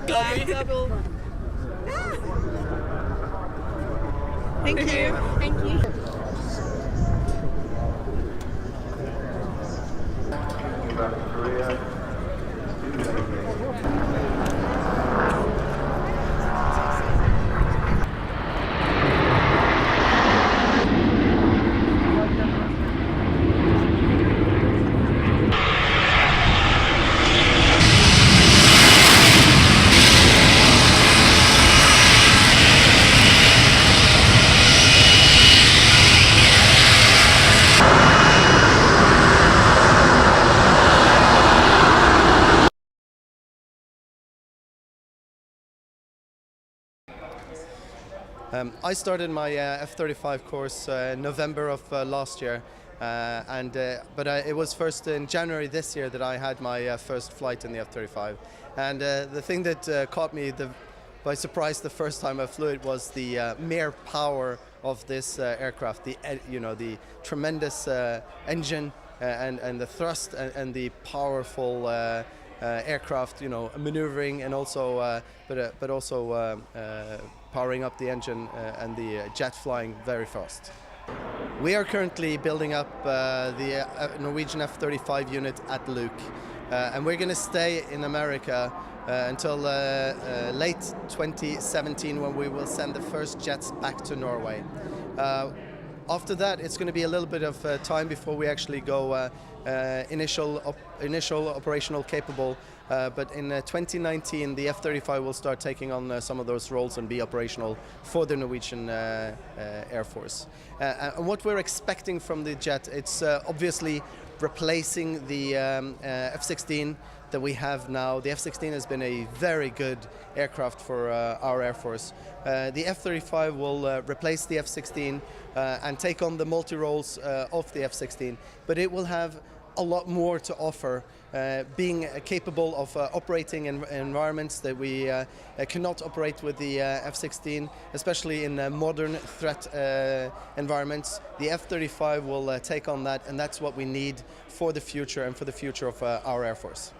Double. Thank you. Thank you. I started my F-35 course November of last year, but it was first in January this year that I had my first flight in the F-35. And the thing that caught me by surprise the first time I flew it was the mere power of this aircraft. The tremendous engine and the thrust and the powerful aircraft, maneuvering, and also but also powering up the engine and the jet flying very fast. We are currently building up the Norwegian F-35 unit at Luke, and we're going to stay in America until late 2017, when we will send the first jets back to Norway. After that, it's going to be a little bit of time before we actually go initial operational capable, but in 2019 the F-35 will start taking on some of those roles and be operational for the Norwegian Air Force. And what we're expecting from the jet, it's obviously replacing the F-16 that we have now. The F-16 has been a very good aircraft for our Air Force. The F-35 will replace the F-16 and take on the multi-roles of the F-16, but it will have a lot more to offer, being capable of operating in environments that we cannot operate with the F-16, especially in modern threat environments. The F-35 will take on that, and that's what we need for the future and for the future of our Air Force.